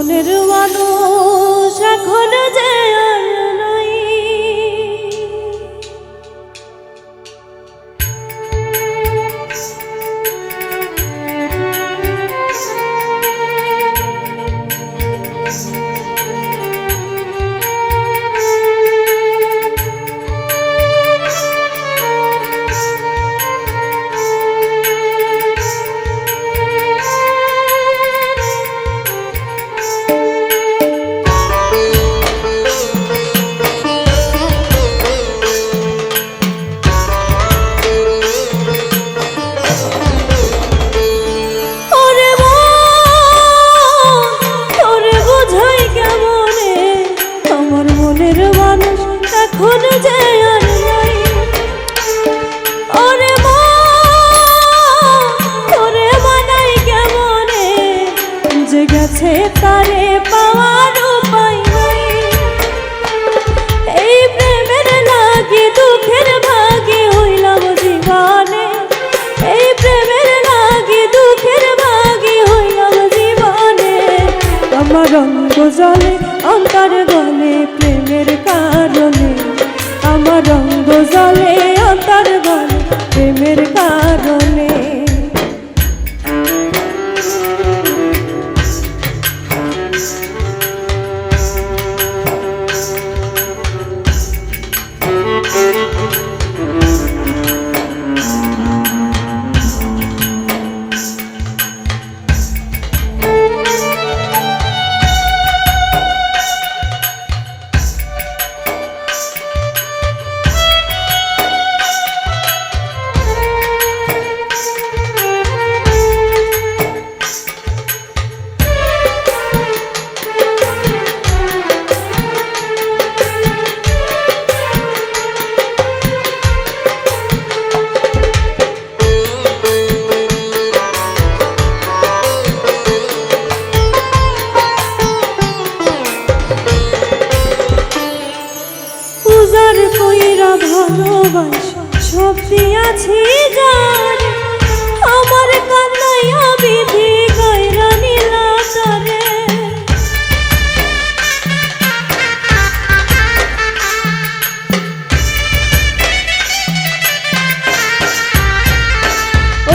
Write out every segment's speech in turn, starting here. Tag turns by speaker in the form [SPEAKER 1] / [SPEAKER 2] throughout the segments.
[SPEAKER 1] মনের মানুষ এখন যে আর নাই। এখন যে আর নাই, ওরে তোরে মানাই কেমনে, যে গেছে তারে পাওয়ার উপায় নাই। এই প্রেমের লাগি দুঃখের ভাগি হইলাম জীবনে, এই প্রেমের লাগি দুঃখের ভাগি হইলাম জীবনে। আমার রঙ জলে অন্তর গলে প্রেমের কারণে, আমার রঙ্গ জলে অন্তর গলে প্রেমের কারণে। ভালোবাসা সব দিয়াছি জান, আমার কান্নাইয়া বিধি গায়রা নীলা তারে।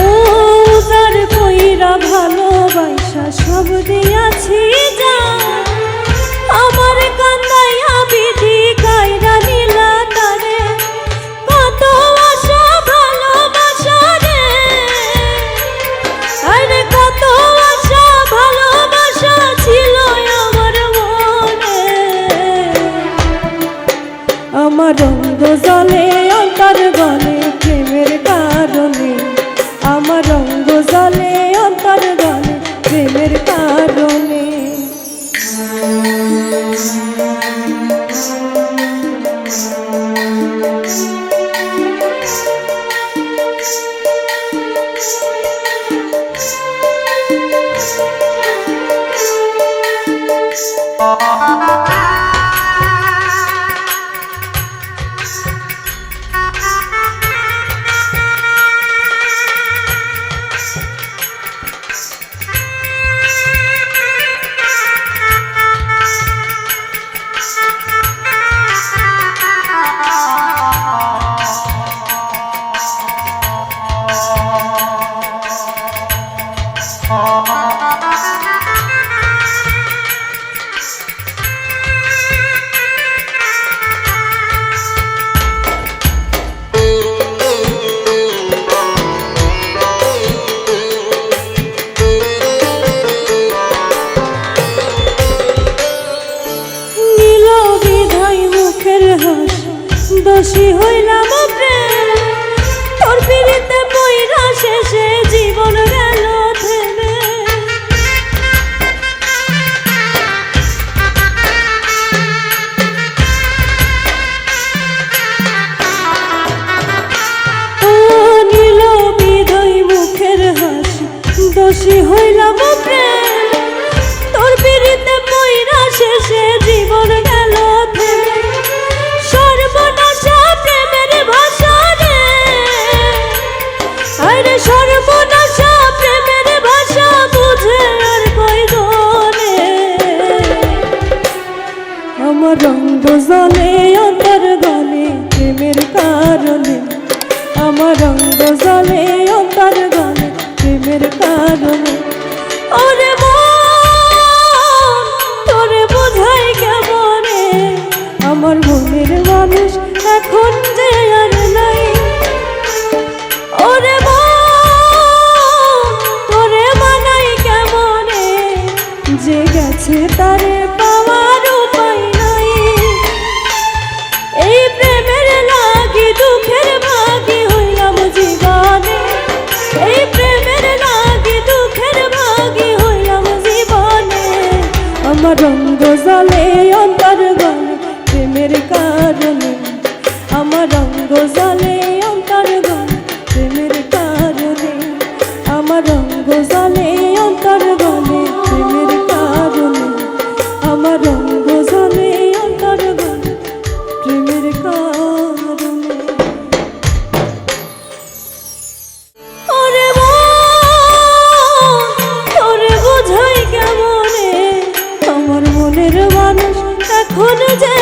[SPEAKER 1] ও উজার কইরা ভালোবাসা সব দিয়াছি জান, আমার কান্নাইয়া বিধি গায়রা নীলা তারে। কত আশা ভালোবাসা রে, আরে কত আশা ভালোবাসা ছিল আমার মনে। আমার রঙ্গ জলে অন্তর গলে প্রেমের কারণে, আমার রঙ্গ জলে অন্তর গলে প্রেমের কারণে। দোষী হইলাম প্রেম, তোর পিড়িতে পইরা শেষে জীবন গেল থেমে। জ্বলে অন্তর গলে প্রেমের কারণে, আমার অঙ্গ জ্বলে অন্তর গলে প্রেমের কারণে। ওরে মন তোরে বোঝাই কেমনে, আমার মনের মানুষ এখন যে আর নাই। ওরে মন তোরে মানাই কেমনে, যে গেছে তারে পাওয়ার উপায় নাই। এই প্রেমের লাগি দুঃখের ভাগী হইলাম জীবনে, এই প্রেমের লাগি দুঃখের ভাগী হইলাম জীবনে। আমার রঙ্গ জ্বলে অন্তর গলে প্রেমের কারণে, আমার রঙ্গ জ্বলে অন্তর গলে প্রেমের কারণে, আমার রঙ্গ জ্বলে অন্তর গলে প্রেমের কারণে, আমার রঙ্গ জ্বলে অন্তর গলে প্রেমের কারণে। ওরে মন তোরে বোঝাই কেমনে, আমার মনের মানুষ এখন যে